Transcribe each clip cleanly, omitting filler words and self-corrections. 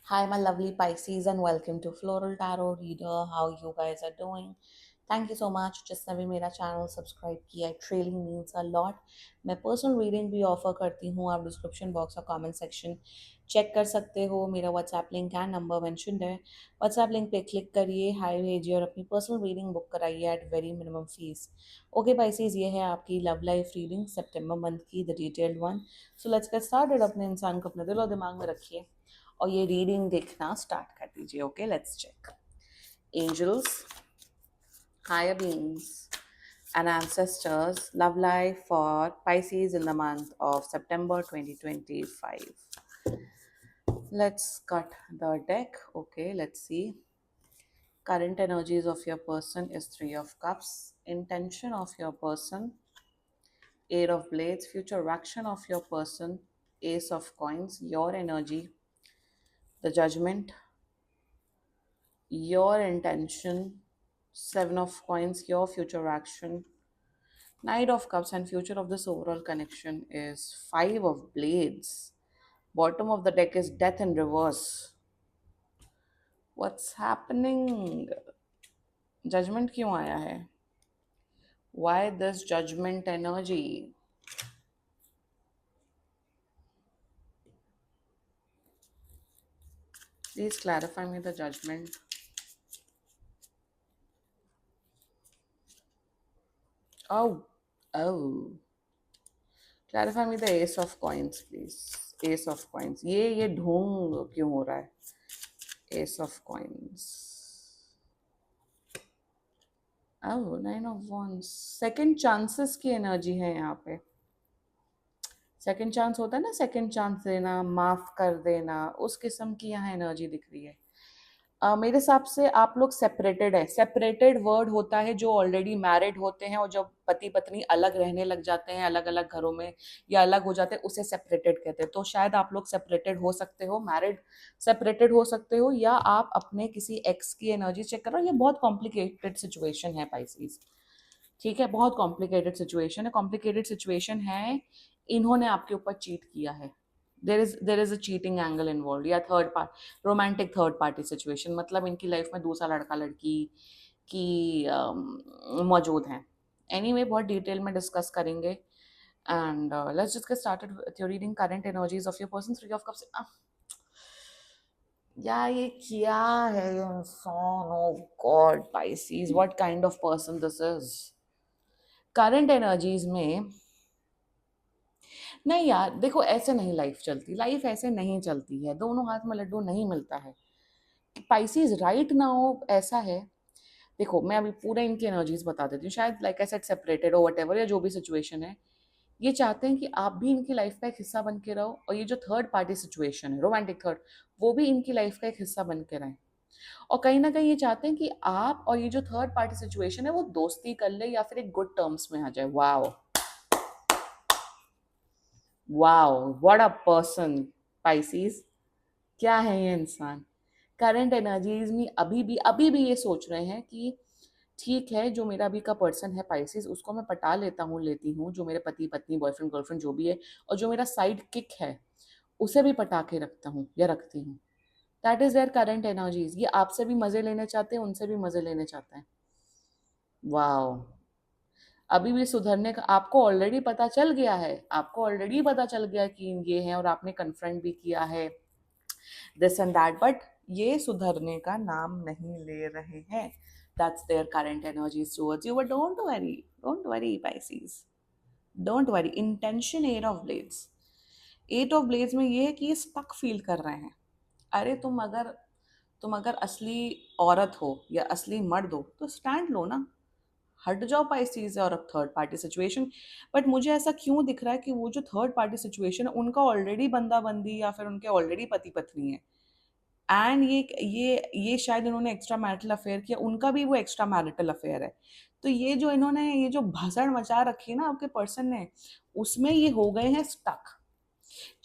Hi, my lovely Pisces, and welcome to Floral Tarot Reader. How you guys are doing? Thank you so much जिसने भी मेरा channel subscribe किया, it really means a lot. मैं personal reading भी offer करती हूँ, आप description box और कमेंट सेक्शन चेक कर सकते हो। मेरा WhatsApp link and number mentioned है। व्हाट्सएप लिंक पे क्लिक करिए, हाई भेजिए और अपनी पर्सनल रीडिंग बुक कराइए at very minimum fees. Okay Pisces, ये है आपकी लव लाइफ रीडिंग सितंबर मंथ की, the detailed one. So let's get started. अपने इंसान को अपने दिल और दिमाग में रखिए और ये रीडिंग देखना स्टार्ट कर दीजिए। Okay, let's check. Angels, higher beings, and ancestors, love life for Pisces in the month of September 2025. Let's cut the deck. Okay, let's see. Current energies of your person is Three of Cups. Intention of your person, Eight of Blades. Future action of your person, Ace of Coins. Your energy, the Judgment. Your intention, Seven of Coins. Your future action, Knight of Cups, and future of this overall connection is Five of Blades. Bottom of the deck is Death in reverse. What's happening? Judgment क्यों आया है? Why this judgment energy? Please clarify me the judgment. Oh, oh. Clarify me the Ace of Coins, please. Ace of Coins. ये ढोंग क्यों हो रहा है? Ace of Coins. Oh, Nine of Wands. Second chances की एनर्जी है यहाँ पे। सेकंड चांस होता है ना, सेकंड चांस देना, माफ कर देना, उस किस्म की यहाँ एनर्जी दिख रही है। मेरे हिसाब से आप लोग सेपरेटेड है। सेपरेटेड वर्ड होता है जो ऑलरेडी मैरिड होते हैं और जब पति पत्नी अलग रहने लग जाते हैं, अलग अलग घरों में या अलग हो जाते हैं, उसे सेपरेटेड कहते हैं। तो शायद आप लोग सेपरेटेड हो सकते हो, मैरिड सेपरेटेड हो सकते हो, या आप अपने किसी एक्स की एनर्जी चेक करो। ये बहुत कॉम्प्लिकेटेड सिचुएशन है पाइसेस, ठीक है, बहुत कॉम्प्लिकेटेड सिचुएशन है। कॉम्प्लिकेटेड सिचुएशन है, इन्होंने आपके ऊपर चीट किया है। There is a cheating angle involve, या third part romantic third party situation, मतलब इनकी लाइफ में दूसरा लड़का लड़की की मौजूद हैं। एनीवे, बहुत डिटेल में डिस्कस करेंगे and let's just get started with your reading. Current energies of your person, three of cups. या ये क्या है ये इंसान? Oh god Pisces, what kind of person this is? Current energies में नहीं यार, देखो ऐसे नहीं लाइफ चलती, लाइफ ऐसे नहीं चलती है, दोनों हाथ में लड्डू नहीं मिलता है। पाइसेस राइट नाउ ऐसा है, देखो मैं अभी पूरा इनकी एनर्जीज बता देती हूँ। शायद लाइक आई सेड सेपरेटेड हो वट एवर, या जो भी सिचुएशन है, ये चाहते हैं कि आप भी इनकी लाइफ का एक हिस्सा बन के रहो, और ये जो थर्ड पार्टी सिचुएशन है, रोमांटिक थर्ड, वो भी इनकी लाइफ का एक हिस्सा बन के रहे। और कहीं ना कहीं ये चाहते हैं कि आप और ये जो थर्ड पार्टी सिचुएशन है वो दोस्ती कर ले या फिर एक गुड टर्म्स में आ जाए। Wow wow, what a person Pisces, क्या है ये इंसान। करंट एनर्जीज में अभी भी ये सोच रहे हैं कि ठीक है, जो मेरा अभी का पर्सन है पाइसेस, उसको मैं पटा लेती हूँ, जो मेरे पति पत्नी बॉयफ्रेंड गर्लफ्रेंड जो भी है, और जो मेरा साइड किक है उसे भी पटा के रखता हूँ या रखती हूँ। That is there current energies. ये आपसे भी मजे लेने चाहते हैं, उनसे भी मजे लेने चाहते हैं। वाओ, अभी भी सुधरने का आपको ऑलरेडी पता चल गया है, आपको ऑलरेडी पता चल गया कि ये है, और आपने कन्फ्रंट भी किया है दिस एंड दैट, बट ये सुधरने का नाम नहीं ले रहे हैं। That's their current energies towards you, but don't worry Pisces, don't worry. Intention eight of blades, eight of blades में ये है कि ये स्टक फील कर रहे हैं। अरे तुम अगर असली औरत हो या असली मर्द हो तो स्टैंड लो ना, हट जाओ पाइसेस और अब थर्ड पार्टी सिचुएशन। बट मुझे ऐसा क्यों दिख रहा है कि वो जो थर्ड पार्टी सिचुएशन है उनका ऑलरेडी बंदा बंदी या फिर उनके ऑलरेडी पति पत्नी है, एंड ये शायद इन्होंने एक्स्ट्रा मैरिटल अफेयर किया, उनका भी वो एक्स्ट्रा मैरिटल अफेयर है। तो ये जो भसड़ मचा रखी है ना आपके पर्सन ने, उसमें ये हो गए हैं स्टक।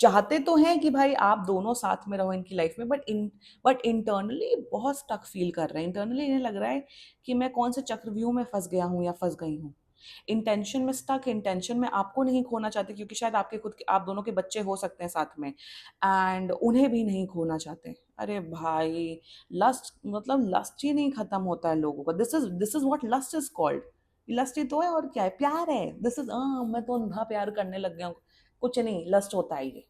चाहते तो हैं कि भाई आप दोनों साथ में रहो इनकी लाइफ में, बट इंटरनली बहुत स्टक फील कर रहे हैं। इंटरनली इन्हें लग रहा है कि मैं कौन से चक्रव्यूह में फंस गया हूँ या फंस गई हूँ। इंटेंशन में स्टक है, इंटेंशन में आपको नहीं खोना चाहते क्योंकि शायद आपके खुद के, आप दोनों के बच्चे हो सकते हैं साथ में, एंड उन्हें भी नहीं खोना चाहते। अरे भाई, लस्ट मतलब लस्ट ही नहीं खत्म होता है लोगों का। This is what lust is called. Lust ही तो है, और क्या है, प्यार है। दिस इज, मैं तो अंधा प्यार करने लग गया हूँ। कुछ नहीं, लस्ट होता है ये।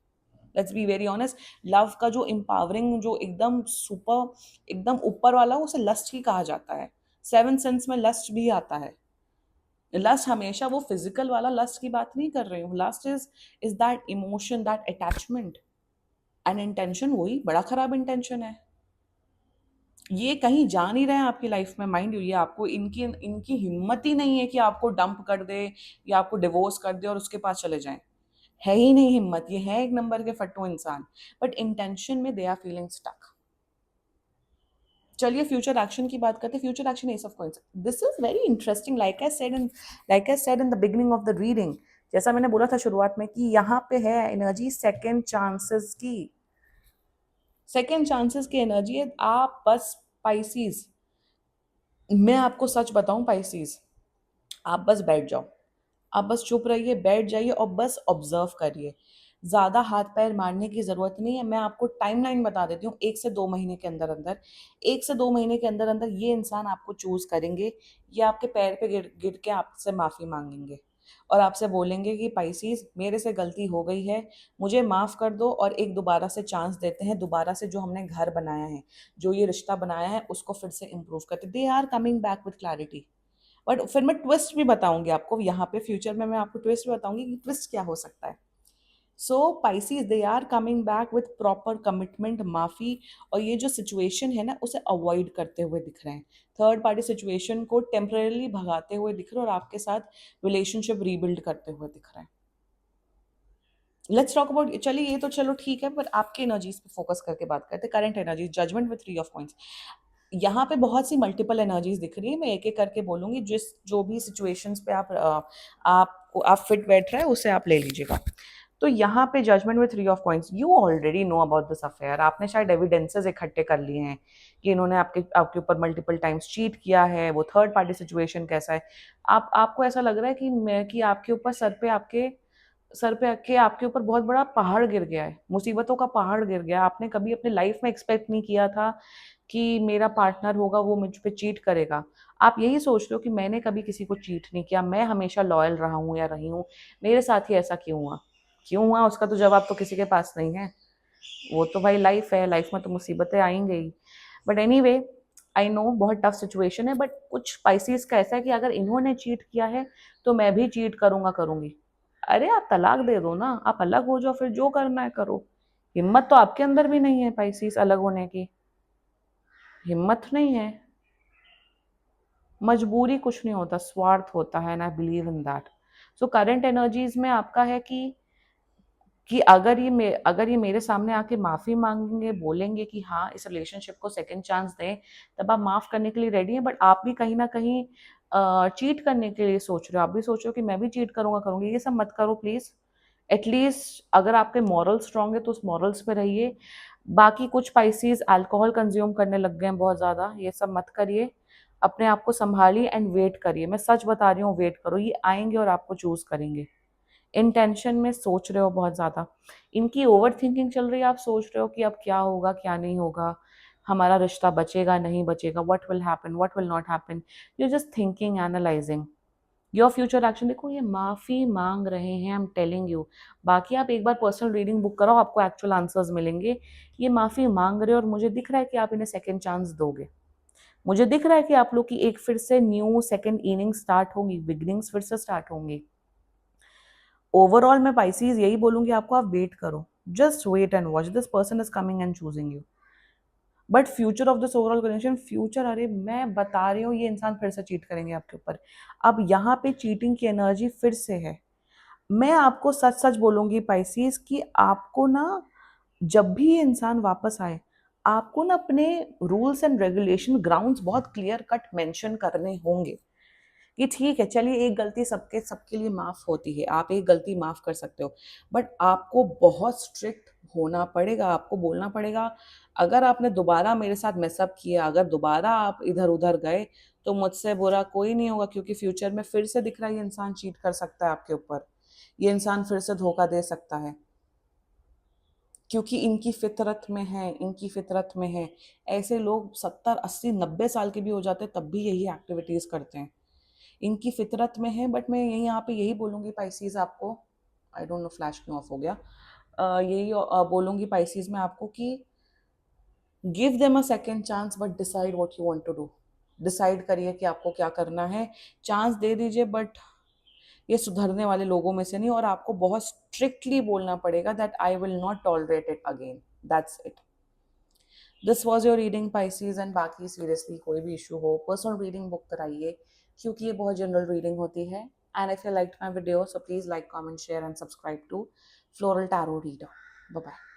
Let's be very honest. Love का जो एम्पावरिंग, जो एकदम सुपर, एकदम ऊपर वाला, उसे लस्ट ही कहा जाता है। सेवन सेंस में लस्ट भी आता है। लस्ट हमेशा वो फिजिकल वाला लस्ट की बात नहीं कर रही हूँ। Lust is that emotion, that attachment. And intention वही बड़ा खराब इंटेंशन है। ये कहीं जा नहीं रहे हैं आपकी लाइफ में, माइंड यू। ये आपको, इनकी इनकी हिम्मत ही नहीं है कि आपको डंप कर दे या आपको डिवोर्स कर दे और उसके पास चले जाएं। है ही नहीं हिम्मत। ये है एक नंबर के फट्टू इंसान। बट इंटेंशन में दे आर फीलिंग स्टक। चलिए फ्यूचर एक्शन की बात करते हैं। Future action S of coins, this is very interesting. Like I said in the beginning of the reading, जैसा मैंने बोला था शुरुआत में, कि यहाँ पे है एनर्जी सेकंड चांसेस की। सेकंड चांसेस की एनर्जी है। आप बस पाइसीज, मैं आपको सच बताऊं पाइसीज, आप बस बैठ जाओ। आप बस चुप रहिए, बैठ जाइए और बस ऑब्जर्व करिए। ज्यादा हाथ पैर मारने की जरूरत नहीं है। मैं आपको टाइमलाइन बता देती हूँ। 1 से 2 महीने के अंदर अंदर, 1 से 2 महीने के अंदर अंदर ये इंसान आपको चूज करेंगे। ये आपके पैर पे गिर गिर के आपसे माफी मांगेंगे और आपसे बोलेंगे कि पाइसीज, मेरे से गलती हो गई है, मुझे माफ कर दो, और एक दोबारा से चांस देते हैं। दोबारा से जो हमने घर बनाया है, जो ये रिश्ता बनाया है, उसको फिर से इम्प्रूव करते। They are coming back with clarity. But फिर मैं ट्विस्ट भी बताऊंगी आपको यहाँ पे। फ्यूचर में मैं आपको ट्विस्ट भी बताऊंगी कि ट्विस्ट क्या हो सकता है। So Pisces, they are coming back with proper commitment, माफी, और ये जो सिचुएशन है ना, उसे अवॉइड करते हुए दिख रहे हैं। थर्ड पार्टी सिचुएशन को टेम्परेली भगाते हुए दिख रहे हैं और आपके साथ रिलेशनशिप रीबिल्ड करते हुए दिख रहे हैं। लेट्स टॉक अबाउट, चलिए ये तो चलो ठीक है, पर आपके एनर्जीज पे फोकस करके बात करते हैं। Current energies, judgement with 3 of coins. यहाँ पे बहुत सी मल्टीपल एनर्जीज दिख रही है। मैं एक एक करके बोलूंगी। जिस जो भी सिचुएशंस पे आप फिट बैठ रहे हैं, उसे आप ले लीजिएगा। तो यहाँ पे judgement with 3 of coins, you already know about this affair. आपने शायद एविडेंसेस इकट्ठे कर लिए हैं कि इन्होंने आपके आपके ऊपर मल्टीपल टाइम्स चीट किया है। वो थर्ड पार्टी सिचुएशन कैसा है, आपको ऐसा लग रहा है कि आपके ऊपर सर पे आपके ऊपर बहुत बड़ा पहाड़ गिर गया है, मुसीबतों का पहाड़ गिर गया। आपने कभी अपने लाइफ में एक्सपेक्ट नहीं किया था कि मेरा पार्टनर होगा, वो मुझ पे चीट करेगा। आप यही सोच रहे हो कि मैंने कभी किसी को चीट नहीं किया, मैं हमेशा लॉयल रहा हूँ या रही हूँ, मेरे साथ ही ऐसा क्यों हुआ। क्यों हुआ उसका तो जवाब तो किसी के पास नहीं है। वो तो भाई लाइफ है, लाइफ में तो मुसीबतें आएंगी ही। बट एनीवे, आई नो बहुत टफ सिचुएशन है, बट कुछ स्पाइसीज का ऐसा है कि अगर इन्होंने चीट किया है तो मैं भी चीट करूंगा, करूंगी। अरे आप तलाक दे दो ना, आप अलग हो जाओ, फिर जो करना है करो। हिम्मत तो आपके अंदर भी नहीं है पाइसीस, अलग होने की हिम्मत नहीं है। मजबूरी कुछ नहीं होता, स्वार्थ होता है, and I believe in that. So current energies में आपका है कि अगर ये मेरे सामने आके माफी मांगेंगे, बोलेंगे कि हाँ इस रिलेशनशिप को सेकंड चांस दें, तब आप माफ करने के लिए रेडी हैं। बट आप भी कहीं ना कहीं चीट करने के लिए सोच रहे हो। आप भी सोच रहे हो कि मैं भी चीट करूंगा, करूंगी। ये सब मत करो प्लीज। एटलीस्ट अगर आपके मॉरल स्ट्रांग है तो उस मॉरल्स पे रहिए। बाकी कुछ स्पाइसीज अल्कोहल कंज्यूम करने लग गए हैं बहुत ज्यादा, ये सब मत करिए। अपने आप को संभालिए एंड वेट करिए। मैं सच बता रही हूँ, वेट करो, ये आएंगे और आपको चूज करेंगे। इंटेंशन में सोच रहे हो बहुत ज्यादा, इनकी ओवर थिंकिंग चल रही है। आप सोच रहे हो कि अब क्या होगा, क्या नहीं होगा, हमारा रिश्ता बचेगा नहीं बचेगा, what will happen, what will not happen. You just thinking, analysing your future action. देखो ये माफी मांग रहे हैं, आई एम टेलिंग यू। बाकी आप एक बार पर्सनल रीडिंग बुक कराओ, आपको एक्चुअल आंसर्स मिलेंगे। ये माफी मांग रहे हो और मुझे दिख रहा है कि आप इन्हें सेकंड चांस दोगे। मुझे दिख रहा है कि आप लोग की एक फिर से न्यू सेकंड इनिंग स्टार्ट होंगी, बिगनिंग्स फिर से स्टार्ट होंगी। ओवरऑल मैं पाइसीज यही बोलूंगी आपको, आप वेट करो। Just wait and watch, this person is coming and choosing you. But future of this overall connection, future, अरे मैं बता रही हूँ ये इंसान फिर से चीट करेंगे आपके ऊपर। अब यहाँ पे चीटिंग की एनर्जी फिर से है। मैं आपको सच सच बोलूंगी पाइसीज कि आपको ना, जब भी ये इंसान वापस आए, आपको ना अपने रूल्स एंड रेगुलेशन ग्राउंड्स बहुत क्लियर कट मेंशन करने होंगे कि ठीक है, चलिए एक गलती सबके सबके लिए माफ़ होती है, आप एक गलती माफ़ कर सकते हो, बट आपको बहुत स्ट्रिक्ट होना पड़ेगा, आपको बोलना पड़ेगा, अगर आपने दोबारा मेरे साथ मिसअप किया, अगर दोबारा आप इधर-उधर गए, तो मुझसे बुरा कोई नहीं होगा, क्योंकि फ्यूचर में फिर से दिख रहा है ये इंसान चीट कर सकता है आपके ऊपर, ये इंसान फिर से धोखा दे सकता है। क्योंकि इनकी फितरत में है, इनकी फितरत में है। ऐसे लोग 70, 80, 90 साल के भी हो जाते हैं, तब भी यही एक्टिविटीज़ करते हैं। इनकी फितरत में है, बट मैं यही यहाँ पे यही बोलूँगी पाइसेस आपको, आई डोंट नो फ्लैश क्यों ऑफ हो गया। यही बोलूँगी पाइसेस में आपको कि give them a second chance, but decide what you want to do. Decide करिए कि आपको क्या करना है। चांस दे दीजिए, बट ये सुधरने वाले लोगों में से नहीं, और आपको बहुत स्ट्रिक्टली बोलना पड़ेगा that I will not tolerate it again, that's it. This was your reading Pisces, and बाकी सीरियसली कोई भी इशू हो पर्सनल रीडिंग बुक कराइए, क्योंकि ये बहुत जनरल रीडिंग होती है। And if you like my video, so please like, comment, share and subscribe to floral tarot reader. Bye bye.